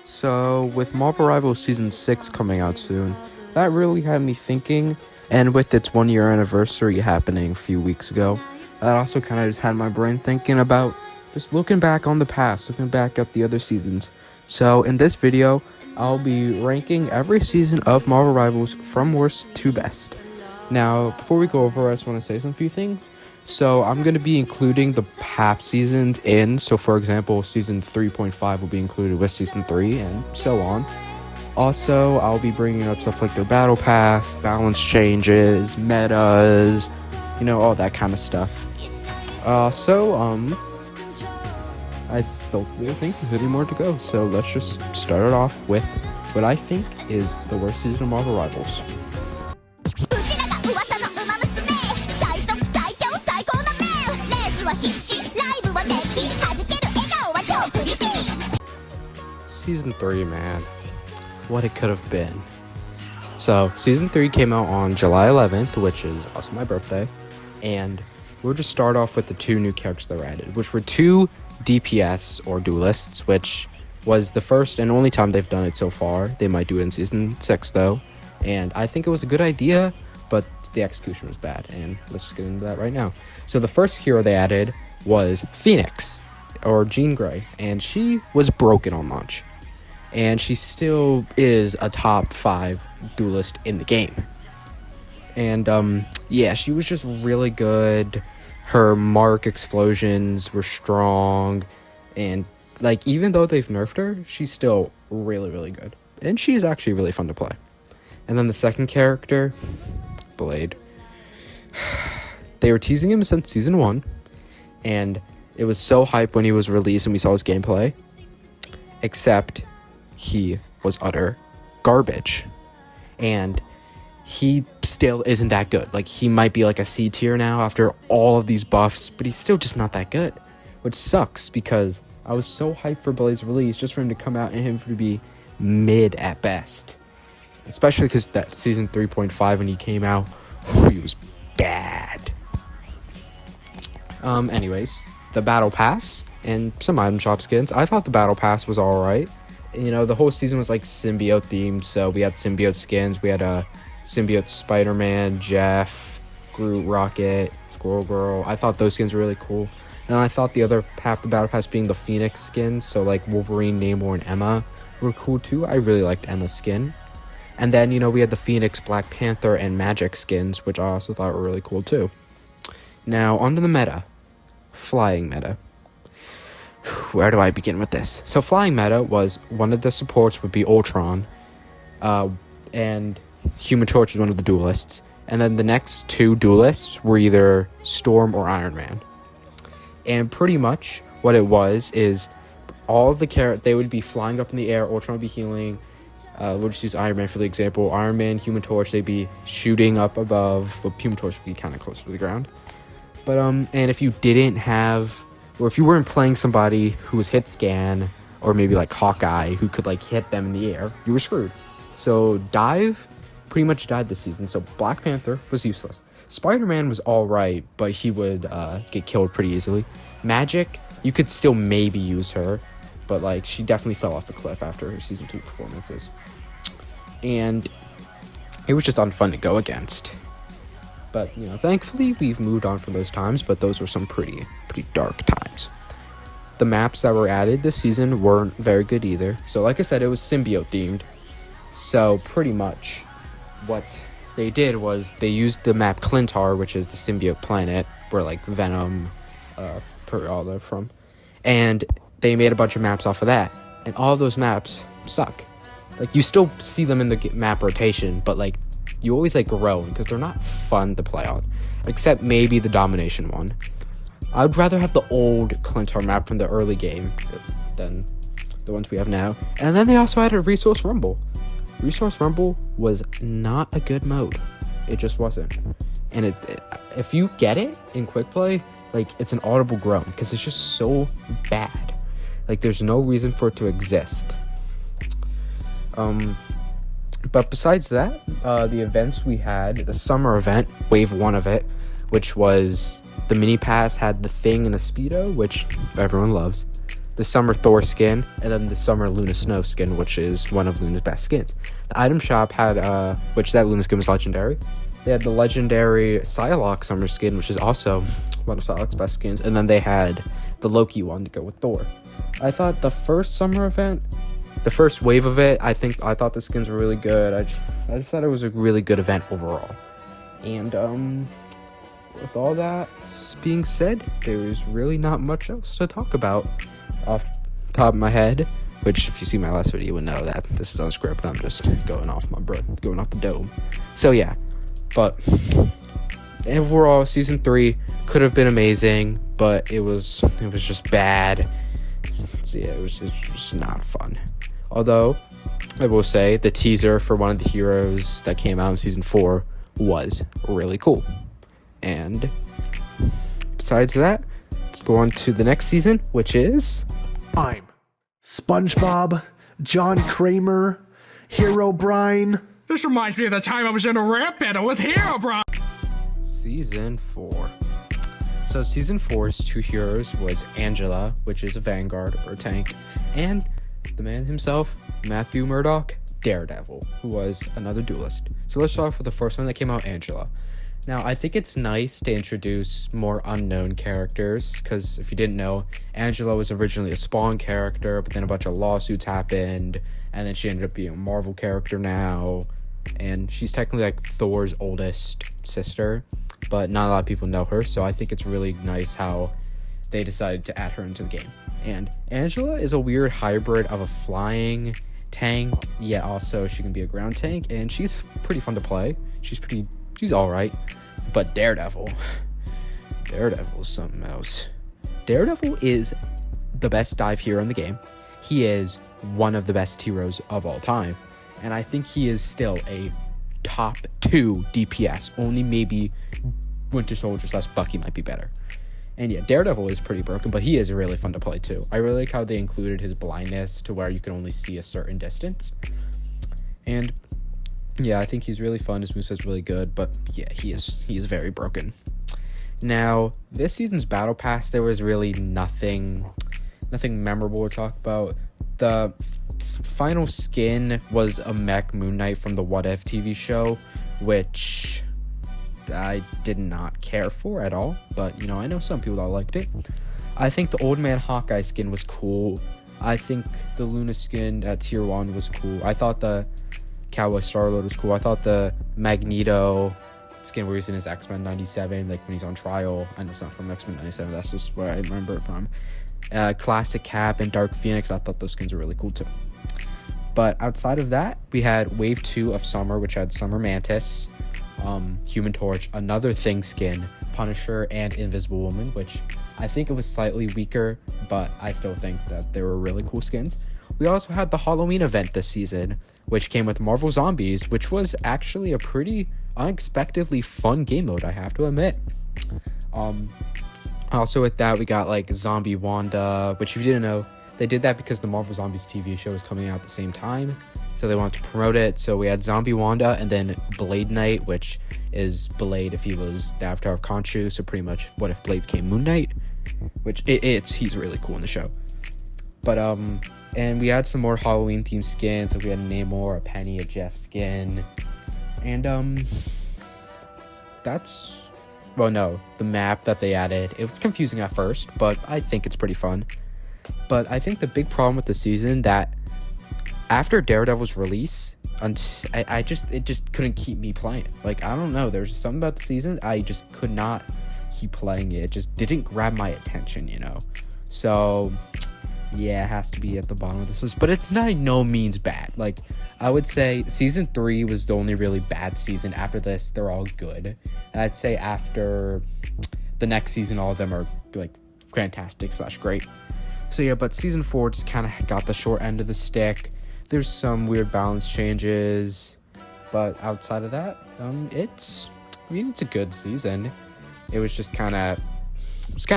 So, with Marvel Rivals Season 6 coming out soon, that really had me thinking, and with its 1 year anniversary happening a few weeks ago, that also kind of just had my brain thinking about just looking back on the past, looking back at the other seasons. So, in this video, I'll be ranking every season of Marvel Rivals from worst to best. Now, before we go over, I just want to say some few things. So I'm going to be including the half seasons in. So for example, season 3.5 will be included with season 3 and so on. Also, I'll be bringing up stuff like their battle pass, balance changes, metas, all that kind of stuff. I don't really think there's any more to go. So let's just start it off with what I think is the worst season of Marvel Rivals. Season 3, man. What it could have been. So, Season 3 came out on July 11th, which is also my birthday. And we'll just start off with the two new characters that were added, which were two DPS, or duelists, which was the first and only time they've done it so far. They might do it in Season 6, though. And I think it was a good idea, but the execution was bad. And let's just get into that right now. So, the first hero they added was Phoenix, or Jean Grey. And she was broken on launch. And she still is a top 5 duelist in the game. And, she was just really good. Her mark explosions were strong. And, even though they've nerfed her, she's still really, really good. And she's actually really fun to play. And then the second character, Blade. They were teasing him since Season 1. And it was so hype when he was released and we saw his gameplay. Except he was utter garbage, and he still isn't that good. He might be a C tier now after all of these buffs, but he's still just not that good, which sucks because I was so hyped for Blade's release just for him to come out and him to be mid at best, especially because that season 3.5 when he came out, he was bad. Anyways, the battle pass and some item shop skins. I thought the battle pass was alright. The whole season was symbiote themed, so we had symbiote skins. We had a symbiote Spider-Man, Jeff, Groot, Rocket, Squirrel Girl. I thought those skins were really cool. And I thought the other half of the battle pass being the Phoenix skins, so Wolverine, Namor, and Emma were cool too. I really liked Emma's skin. And then, we had the Phoenix, Black Panther, and Magic skins, which I also thought were really cool too. Now, onto the meta. Flying meta. Where do I begin with this? So flying meta was one of the supports would be Ultron, and Human Torch was one of the duelists, and then the next two duelists were either Storm or Iron Man. And pretty much what it was is all of the they would be flying up in the air, Ultron would be healing. We'll just use Iron Man for the example. Iron Man, Human Torch, they'd be shooting up above, but Human Torch would be kind of closer to the ground. But and if you didn't have, or if you weren't playing somebody who was hit scan, or maybe Hawkeye, who could hit them in the air, you were screwed. So Dive pretty much died this season. So Black Panther was useless. Spider-Man was alright, but he would get killed pretty easily. Magic, you could still maybe use her, but she definitely fell off a cliff after her season 2 performances. And it was just unfun to go against. But, thankfully we've moved on from those times, but those were some pretty dark times. The maps that were added this season weren't very good either. So like I said, it was symbiote themed. So pretty much what they did was they used the map Clintar, which is the symbiote planet where Venom, all they're from. And they made a bunch of maps off of that. And all of those maps suck. You still see them in the map rotation, but you always groan because they're not fun to play on, except maybe the domination one. I'd rather have the old Clintar map from the early game than the ones we have now. And then they also added Resource Rumble. Resource Rumble was not a good mode. It just wasn't. And if you get it in quick play, it's an audible groan because it's just so bad. There's no reason for it to exist. But besides that, the events we had, the summer event, wave 1 of it, which was the mini pass had the Thing and a Speedo, which everyone loves. the Summer Thor skin, and then the Summer Luna Snow skin, which is one of Luna's best skins. The item shop had, which that Luna skin was legendary. They had the legendary Psylocke Summer skin, which is also one of Psylocke's best skins, and then they had the Loki one to go with Thor. I thought the first summer event, the first wave of it, I thought the skins were really good. I just thought it was a really good event overall. And with all that being said, there's really not much else to talk about off the top of my head, which if you see my last video you would know that this is unscripted. I'm just going off the dome. So yeah, but overall season 3 could have been amazing, but it was just bad. So yeah, it's just not fun. Although I will say the teaser for one of the heroes that came out in season 4 was really cool. And besides that, let's go on to the next season, which is I'm SpongeBob, John Kramer, Herobrine. This reminds me of the time I was in a rap battle with Herobrine. season 4. So season 4's 2 heroes was Angela, which is a Vanguard or a tank, and the man himself, Matthew Murdock, Daredevil, who was another duelist. So let's start off with the first one that came out, Angela. Now, I think it's nice to introduce more unknown characters, because if you didn't know, Angela was originally a Spawn character, but then a bunch of lawsuits happened, and then she ended up being a Marvel character now, and she's technically like Thor's oldest sister, but not a lot of people know her, so I think it's really nice how they decided to add her into the game. And Angela is a weird hybrid of a flying tank, yet also she can be a ground tank, and she's pretty fun to play. She's alright. But Daredevil is something else. Daredevil is the best dive hero in the game. He is one of the best heroes of all time. And I think he is still a top 2 DPS. Only maybe Winter Soldier / Bucky might be better. And yeah, Daredevil is pretty broken, but he is really fun to play too. I really like how they included his blindness to where you can only see a certain distance. And yeah, I think he's really fun. His moveset's really good, but yeah, he is very broken. Now, this season's Battle Pass, there was really nothing memorable to talk about. The final skin was a mech Moon Knight from the What If TV show, which I did not care for at all, but you know, I know some people that liked it. I think the Old Man Hawkeye skin was cool. I think the Luna skin at tier 1 was cool. I thought the Cowboy Star-Lord was cool. I thought the Magneto skin where he's in his X-Men 97, like when he's on trial. I know it's not from X-Men 97, that's just where I remember it from. Classic Cap and Dark Phoenix, I thought those skins were really cool too. But outside of that, we had Wave 2 of Summer, which had Summer Mantis, Human Torch, another Thing skin, Punisher, and Invisible Woman, which I think it was slightly weaker, but I still think that they were really cool skins. We also had the Halloween event this season, which came with Marvel Zombies, which was actually a pretty unexpectedly fun game mode, I have to admit. Also with that, we got like Zombie Wanda, which if you didn't know, they did that because the Marvel Zombies TV show was coming out at the same time, so they wanted to promote it. So we had Zombie Wanda, and then Blade Knight, which is Blade if he was the avatar of Khonshu, so pretty much what if Blade became Moon Knight, which he's really cool in the show. But and we had some more Halloween themed skins, so we had a Namor, a Penny, a Jeff skin, and that's, well, no, the map that they added, it was confusing at first, but I think it's pretty fun. But I think the big problem with the season that after Daredevil's release, it just couldn't keep me playing. Like, I don't know, there's something about the season, I just could not keep playing it. It just didn't grab my attention, you know? So yeah, it has to be at the bottom of this list, but it's not no means bad. Like, I would say season 3 was the only really bad season. After this, they're all good. And I'd say after the next season, all of them are like fantastic / great. So yeah, but season 4 just kind of got the short end of the stick. There's some weird balance changes, but outside of that, it's a good season. It was just kind of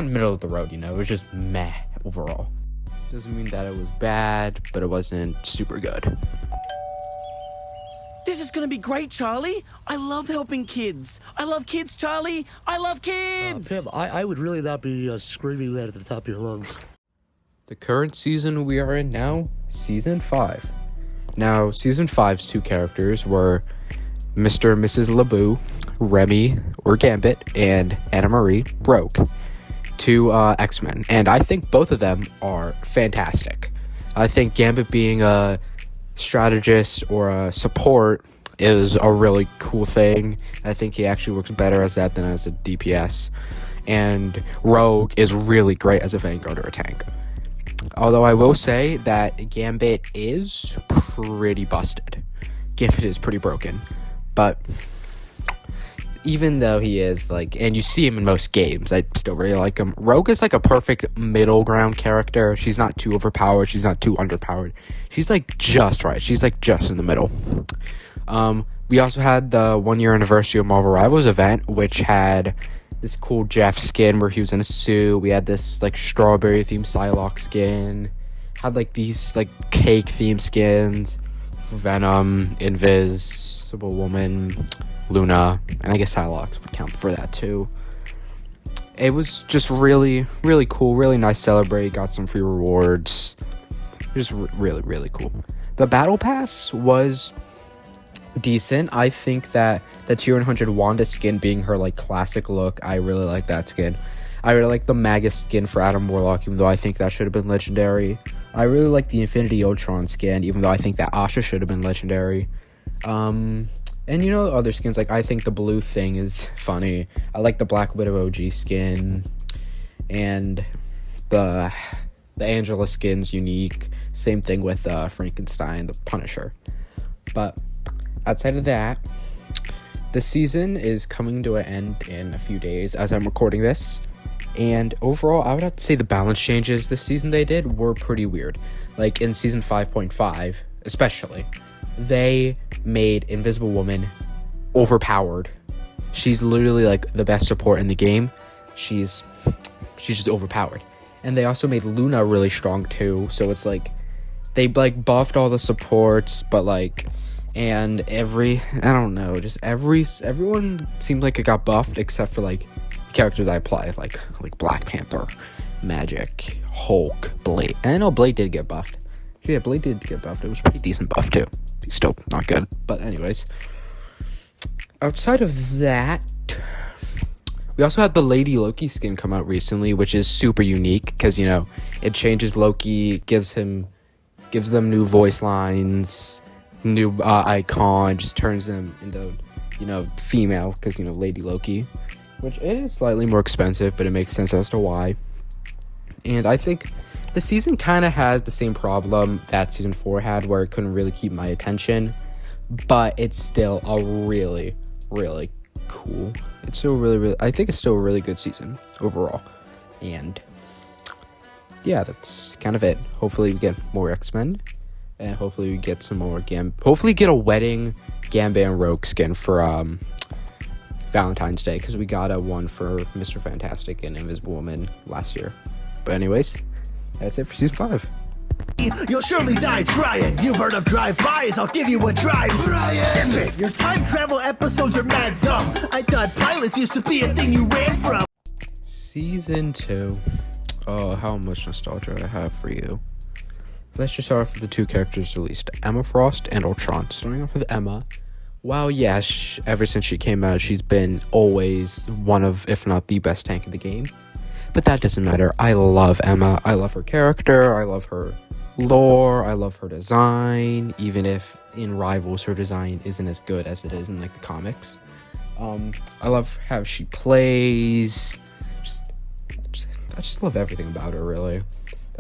middle of the road, you know. It was just meh overall. Doesn't mean that it was bad, but it wasn't super good. This is gonna be great, Charlie. I love helping kids. I love kids, Charlie. I love kids. Pim, I would really not be screaming that at the top of your lungs. The current season we are in now, Season 5. Now, Season 5's two characters were Mr. and Mrs. LeBou, Remy, or Gambit, and Anna Marie, Rogue, two X-Men. And I think both of them are fantastic. I think Gambit being a strategist or a support is a really cool thing. I think he actually works better as that than as a DPS. And Rogue is really great as a Vanguard or a tank. Although I will say that Gambit is pretty busted. Gambit is pretty broken. But even though he is and you see him in most games, I still really like him. Rogue is a perfect middle ground character. She's not too overpowered. She's not too underpowered. She's just right. She's just in the middle. We also had the 1 year anniversary of Marvel Rivals event, which had this cool Jeff skin where he was in a suit. We had this strawberry themed Psylocke skin. Had these cake themed skins. Venom, Invisible Woman, Luna, and I guess Psylocke would count for that too. It was just really, really cool, really nice celebrate, got some free rewards. Just really, really cool. The Battle Pass was decent. I think that the tier 100 Wanda skin being her classic look, I really like that skin. I really like the Magus skin for Adam Warlock, even though I think that should have been legendary. I really like the Infinity Ultron skin, even though I think that Asha should have been legendary. And other skins, I think the blue thing is funny. I like the Black Widow OG skin, and the Angela skin's unique. Same thing with Frankenstein, the Punisher. But outside of that, the season is coming to an end in a few days as I'm recording this. And overall, I would have to say the balance changes this season they did were pretty weird. In Season 5.5, especially, they made Invisible Woman overpowered. She's literally the best support in the game. She's just overpowered. And they also made Luna really strong too. So it's they buffed all the supports, but and everyone seemed like it got buffed except for characters I apply like Black Panther, Magic, Hulk, Blade. And I know Blade did get buffed. Yeah, Blade did get buffed. It was pretty decent buff too. Still not good, but anyways. Outside of that, we also had the Lady Loki skin come out recently, which is super unique because it changes Loki, gives them new voice lines, new icon, just turns them into female because Lady Loki, which is slightly more expensive, but it makes sense as to why. And I think the season kind of has the same problem that Season 4 had, where it couldn't really keep my attention, but it's still a really, really cool. It's still I think it's still a really good season overall. And yeah, that's kind of it. Hopefully we get more X-Men, and hopefully we get some more hopefully get a wedding Gambit and Rogue skin for Valentine's Day, because we got a one for Mr. Fantastic and Invisible Woman last year. But anyways, that's it for Season 5. You'll surely die trying. You've heard of drive-bys, I'll give you a drive. Brian! Your time travel episodes are mad dumb. I thought pilots used to be a thing you ran from. Season 2. Oh, how much nostalgia I have for you. Let's just start off with the two characters released, Emma Frost and Ultron. Starting off with Emma. Well, yes, ever since she came out, she's been always one of, if not the best tank in the game. But that doesn't matter. I love Emma. I love her character. I love her lore. I love her design. Even if in Rivals her design isn't as good as it is in the comics. I love how she plays. I just love everything about her, really.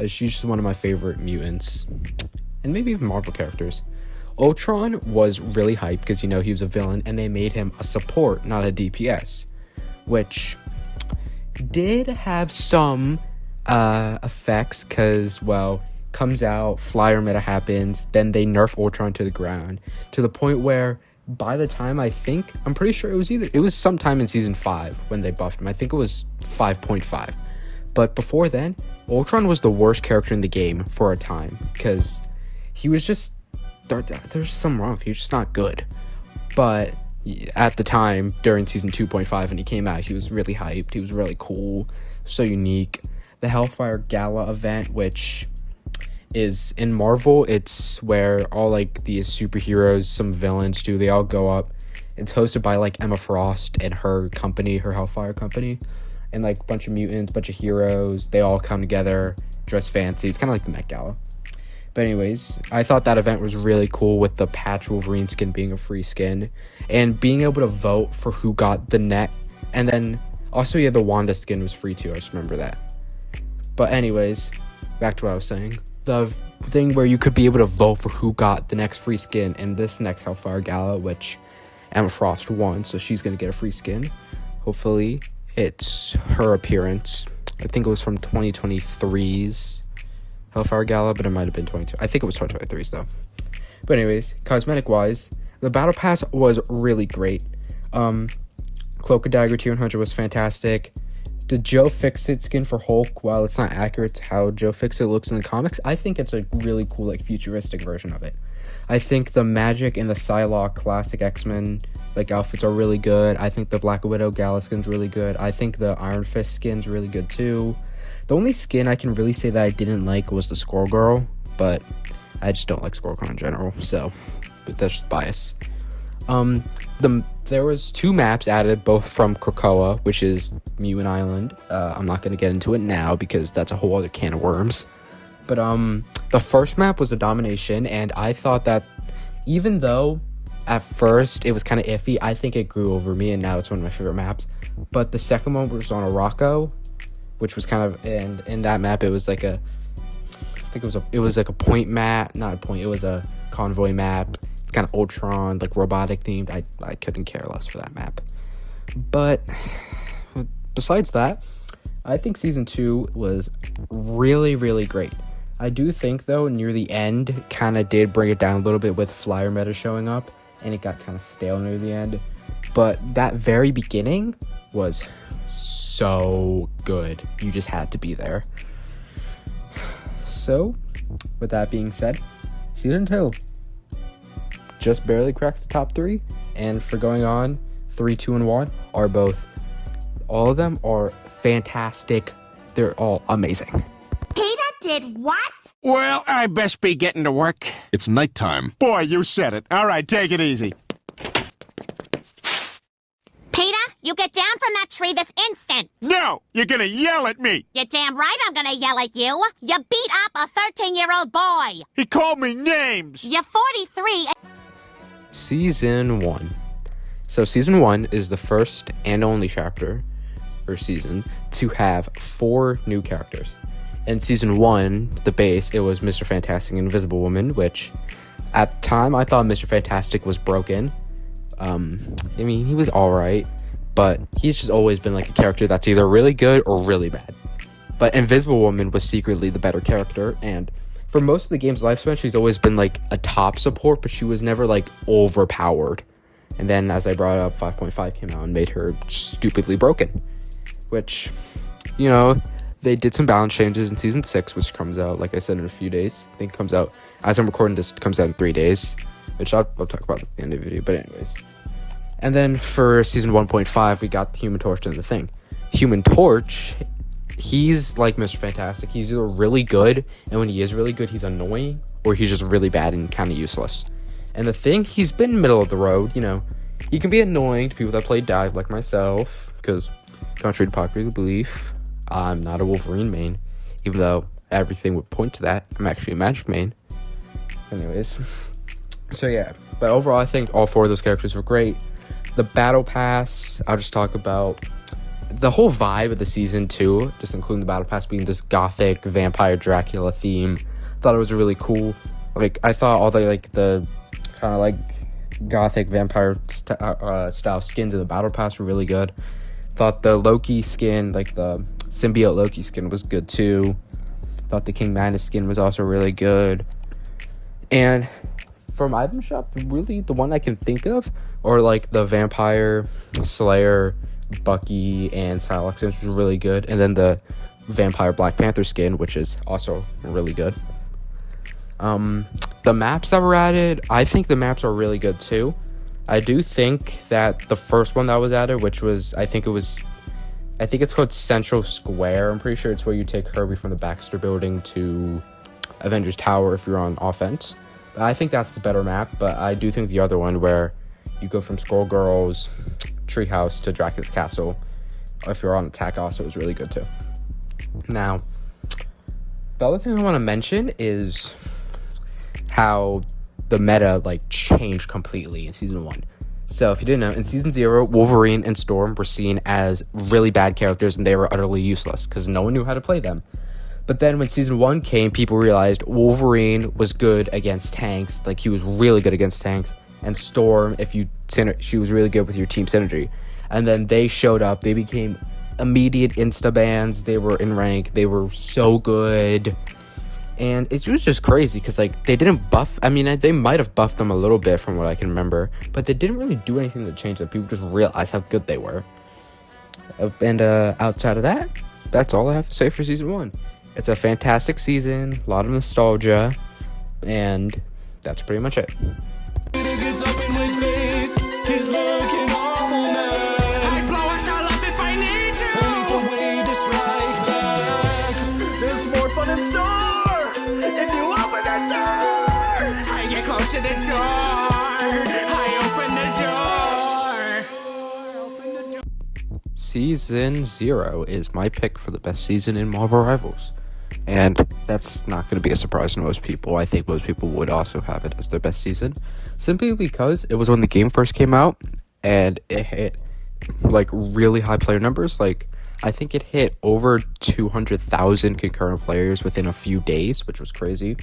She's just one of my favorite mutants. And maybe even Marvel characters. Ultron was really hyped because, he was a villain, and they made him a support, not a DPS. Which did have some effects because, comes out, flyer meta happens, then they nerf Ultron to the ground. To the point where, by the time I'm pretty sure it was sometime in Season 5 when they buffed him. I think it was 5.5. But before then, Ultron was the worst character in the game for a time because he was just there's something wrong with him. He was just not good. But at the time, during Season 2.5 when he came out, he was really hyped. He was really cool, so unique. the Hellfire Gala event, which is in Marvel. It's where all like these superheroes, some villains too, they all go up. It's hosted by like Emma Frost and her company, her Hellfire company, and like a bunch of mutants, bunch of heroes. They all come together, dress fancy. It's kind of like the Met Gala. But anyways, I thought that event was really cool with the patch Wolverine skin being a free skin and being able to vote for who got the neck. And then also, yeah, the Wanda skin was free too. I just remember that. But anyways, back to what I was saying. The thing where you could be able to vote for who got the next free skin in this next Hellfire Gala, which Emma Frost won, so she's going to get a free skin. Hopefully, it's her appearance. I think it was from 2023's Hellfire Gala, but it might have been 22. I think it was 2023's though. But anyways, cosmetic wise, the battle pass was really great. Cloak and Dagger Tier 100 was fantastic. The Joe Fixit skin for Hulk, while it's not accurate to how Joe Fixit looks in the comics, I think it's a really cool like futuristic version of it. I think the Magic and the Psylocke classic X-Men like outfits are really good. I think the Black Widow Gala skin's really good. I think the Iron Fist skin's really good too. The only skin I can really say that I didn't like was the Squirrel Girl, but I just don't like Squirrel Girl in general, so, but that's just bias. There was 2 maps added, both from Krakoa, which is Mutant Island. I'm not going to get into it now because that's a whole other can of worms. But the first map was a Domination, and I thought that even though at first it was kind of iffy, I think it grew over me, and now it's one of my favorite maps. But the second one was on Morocco, which was kind of, and in that map it was like a, I think it was like a point map, not a point, it was a convoy map. It's kind of Ultron, like robotic themed. I couldn't care less for that map. But besides that, I think season 2 was really, really great. I do think though near the end kind of did bring it down a little bit with flyer meta showing up, and it got kind of stale near the end. But that very beginning was so good. You just had to be there. So, with that being said, season 2 just barely cracks the top 3, and for going on 3, 2, and 1 are both, all of them are fantastic. They're all amazing. Peter did what? Well, I best be getting to work. It's nighttime. Boy, you said it. All right, take it easy. Peter, you get down from that tree this instant. No, you're gonna yell at me. You're damn right I'm gonna yell at you. You beat up a 13-year-old boy. He called me names. You're 43. Season 1. So season 1 is the first and only chapter or season to have 4 new characters. In season 1, the base, it was Mr. Fantastic and Invisible Woman, which at the time I thought Mr. Fantastic was broken. I mean, he was alright, but he's just always been like a character that's either really good or really bad. But Invisible Woman was secretly the better character, and for most of the game's lifespan, she's always been like a top support, but she was never like overpowered. And then as I brought up, 5.5 came out and made her stupidly broken, which, you know, they did some balance changes in season 6, which comes out, like I said, in a few days. I think it comes out, as I'm recording this, it comes out in 3 days, which I'll talk about at the end of the video, but anyways. And then for season 1.5, we got the Human Torch and the Thing. Human Torch, he's like Mr. Fantastic. He's either really good, and when he is really good, he's annoying, or he's just really bad and kind of useless. And the Thing, he's been middle of the road, you know. He can be annoying to people that play dive like myself, because contrary to popular belief, I'm not a Wolverine main, even though everything would point to that. I'm actually a Magic main. Anyways, so yeah, but overall, I think all 4 of those characters were great. The Battle Pass, I'll just talk about the whole vibe of the season 2, just including the Battle Pass being this gothic vampire Dracula theme. Thought it was really cool. Like, I thought all the like the kind of like gothic vampire style skins in the Battle Pass were really good. Thought the Loki skin, like the symbiote Loki skin, was good too. Thought the King Madness skin was also really good. And from item shop, really the one I can think of are like the Vampire Slayer Bucky and Psylocke skins, which was really good, and then the Vampire Black Panther skin, which is also really good. The maps that were added, I think the maps are really good too. I do think that the first one that was added, which was, I think it was I think it's called Central Square. I'm pretty sure it's where you take Herbie from the Baxter Building to Avengers Tower if you're on offense. But I think that's the better map, but I do think the other one where you go from Skullgirl's treehouse to Dracula's castle, if you're on attack, also is really good too. Now, the other thing I want to mention is how the meta changed completely in season 1. So if you didn't know, in season 0, Wolverine and Storm were seen as really bad characters and they were utterly useless because no one knew how to play them. But then when season 1 came, people realized Wolverine was good against tanks, he was really good against tanks, and Storm, she was really good with your team synergy. And then they showed up, they became immediate insta-bans, they were in rank, they were so good. And it was just crazy because they didn't buff. I mean, they might have buffed them a little bit from what I can remember, but they didn't really do anything to change that. People just realized how good they were. And outside of that, that's all I have to say for season 1. It's a fantastic season, a lot of nostalgia, and that's pretty much it. There's more fun in store if you open that door. I get close to the door. I open the door. Season 0 is my pick for the best season in Marvel Rivals. And that's not going to be a surprise to most people. I think most people would also have it as their best season. Simply because it was when the game first came out. And it hit, really high player numbers. I think it hit over 200,000 concurrent players within a few days, which was crazy.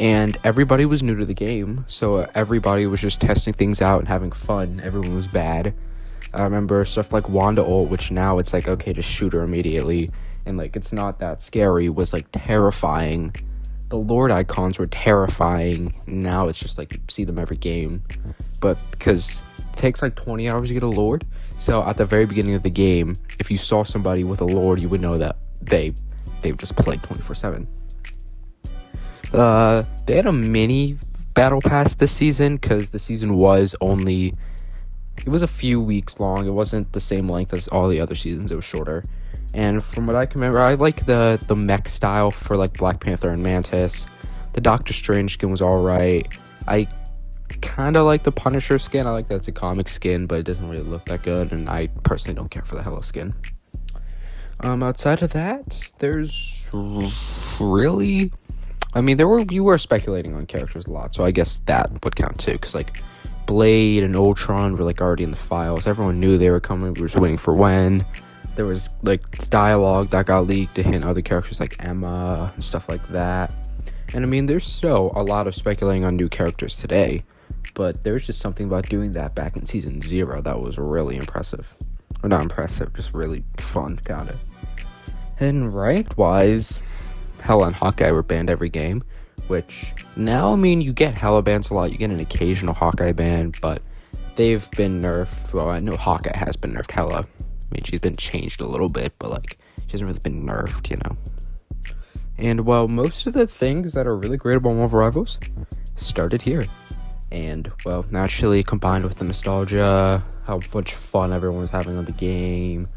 And everybody was new to the game. So everybody was just testing things out and having fun. Everyone was bad. I remember stuff like Wanda ult, which now it's okay, just shoot her immediately. And it's not that scary, was terrifying. The Lord icons were terrifying. Now it's just you see them every game. But because it takes 20 hours to get a Lord, so at the very beginning of the game, if you saw somebody with a Lord, you would know that they just played 24/7. They had a mini battle pass this season because the season was only, it was a few weeks long. It wasn't the same length as all the other seasons. It was shorter. And from what I can remember, I like the mech style for Black Panther and Mantis. The Doctor Strange skin was alright. I kind of like the Punisher skin. I like that it's a comic skin, but it doesn't really look that good. And I personally don't care for the Hela skin. Outside of that, there's really, you were speculating on characters a lot, so I guess that would count too. Because Blade and Ultron were already in the files. Everyone knew they were coming. We were just waiting for when. There was dialogue that got leaked to hint other characters like Emma and stuff like that. And there's still a lot of speculating on new characters today, but there was just something about doing that back in season 0 that was really impressive. Or not impressive, just really fun, kind of. And ranked-wise, Hela and Hawkeye were banned every game, which now, you get Hela bans a lot. You get an occasional Hawkeye ban, but they've been nerfed. Well, I know Hawkeye has been nerfed. Hela, she's been changed a little bit, but she hasn't really been nerfed, And most of the things that are really great about Marvel Rivals started here. And naturally combined with the nostalgia, how much fun everyone was having on the game,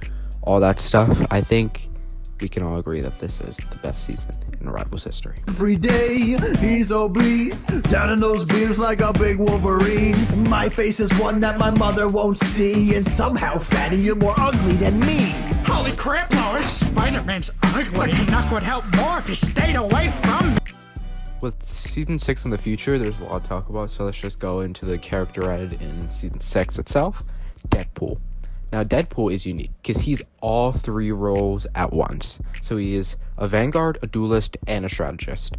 all that stuff, I think we can all agree that this is the best season in Rivals history. Every day he's obese, down in those beers like a big Wolverine. My face is one that my mother won't see, and somehow, Fatty, you're more ugly than me. Holy crap, Lois! Spider-Man's ugly. Knock would help more if you stayed away from me. With season 6 in the future, there's a lot to talk about, so let's just go into the character added in season 6 itself, Deadpool. Now, Deadpool is unique because he's all 3 roles at once. So he is a Vanguard, a Duelist, and a Strategist,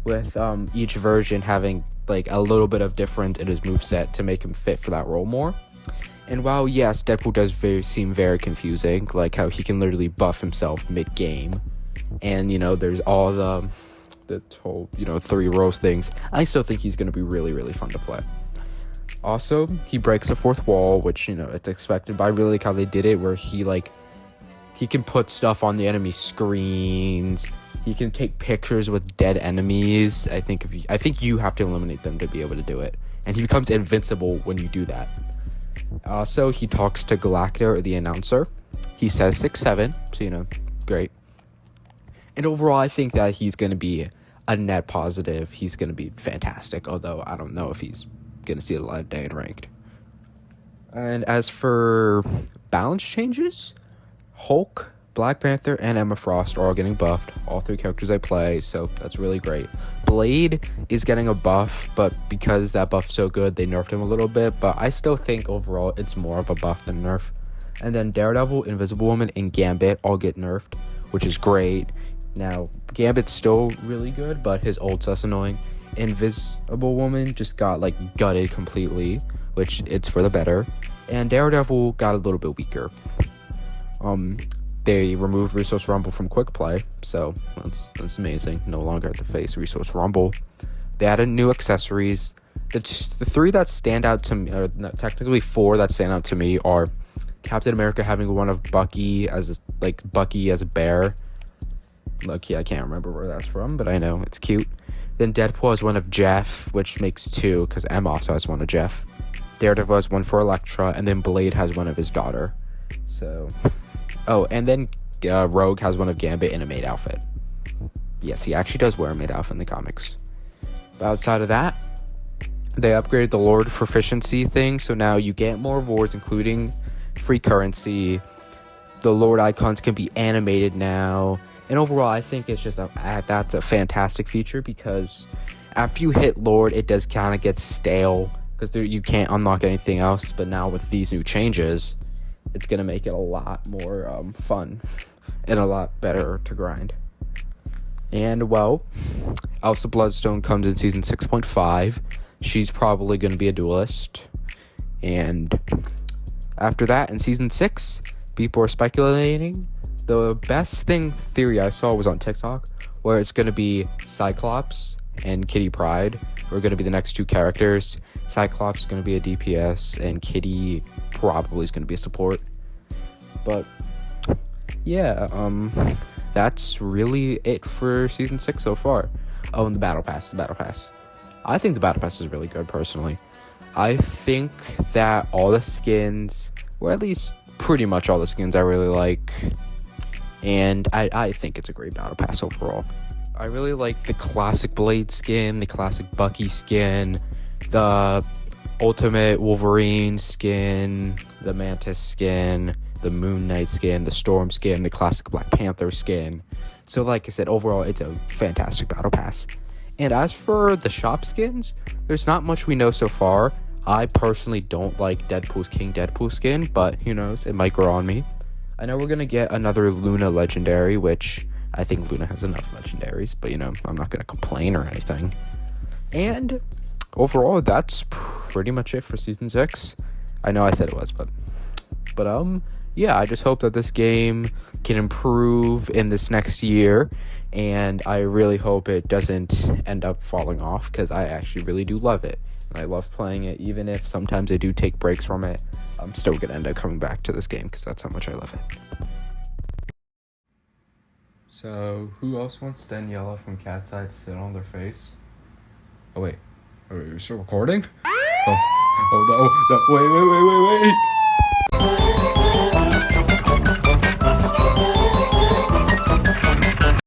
with each version having a little bit of different in his moveset to make him fit for that role more. And while, yes, Deadpool does seem very confusing, how he can literally buff himself mid-game, and, there's all the whole, 3 roles things, I still think he's going to be really, really fun to play. Also, he breaks the 4th wall, which, it's expected, but I really like how they did it, where he can put stuff on the enemy screens, he can take pictures with dead enemies. I think you have to eliminate them to be able to do it, and he becomes invincible when you do that. Also, he talks to Galactor, the announcer, He says 6'7", so, great. And overall, I think that he's going to be a net positive. He's going to be fantastic, although I don't know if he's going to see a lot of day in ranked. And as for balance changes, Hulk, Black Panther, and Emma Frost are all getting buffed. All 3 characters I play, so that's really great. Blade is getting a buff, but because that buff's so good, they nerfed him a little bit. But I still think overall it's more of a buff than a nerf. And then Daredevil, Invisible Woman, and Gambit all get nerfed, which is great. Now, Gambit's still really good, but his ult's less annoying. Invisible Woman just got, gutted completely, which it's for the better. And Daredevil got a little bit weaker. They removed Resource Rumble from Quick Play, so that's amazing. No longer have to face Resource Rumble. They added new accessories. The 3 that stand out to me, or no, technically 4 that stand out to me, are Captain America having one of Bucky as a bear. Look, I can't remember where that's from, but I know it's cute. Then Deadpool has one of Jeff, which makes 2, because M also has one of Jeff. Daredevil has one for Elektra, and then Blade has one of his daughter. So, and then Rogue has one of Gambit in a maid outfit. Yes, he actually does wear a maid outfit in the comics. But outside of that, they upgraded the Lord proficiency thing, so now you get more rewards, including free currency. The Lord icons can be animated now. And overall, I think it's just that's a fantastic feature, because after you hit Lord, it does kind of get stale, because you can't unlock anything else. But now with these new changes, it's going to make it a lot more fun and a lot better to grind. And, well, Elsa Bloodstone comes in Season 6.5. She's probably going to be a duelist. And after that, in Season 6, people are speculating. The best theory I saw was on TikTok, where it's going to be Cyclops and Kitty Pryde are going to be the next 2 characters. Cyclops is going to be a DPS, and Kitty probably is going to be a support. But yeah, that's really it for Season 6 so far. Oh, and the Battle Pass. I think the Battle Pass is really good, personally. I think that all the skins, or at least pretty much all the skins, I really like. And I think it's a great Battle Pass overall. I really like the classic Blade skin, the classic Bucky skin, the Ultimate Wolverine skin, the Mantis skin, the Moon Knight skin, the Storm skin, the classic Black Panther skin. So like I said, overall, it's a fantastic Battle Pass. And as for the shop skins, there's not much we know so far. I personally don't like Deadpool's King Deadpool skin, but who knows, it might grow on me. I know we're going to get another Luna legendary, which I think Luna has enough legendaries, but I'm not going to complain or anything. And overall, that's pretty much it for Season 6. I know I said it was, but yeah, I just hope that this game can improve in this next year, and I really hope it doesn't end up falling off, because I actually really do love it. And I love playing it, even if sometimes I do take breaks from it. I'm still going to end up coming back to this game, because that's how much I love it. So, who else wants Daniela from Cat's Eye to sit on their face? Oh, wait. Are you still recording? Oh no, wait.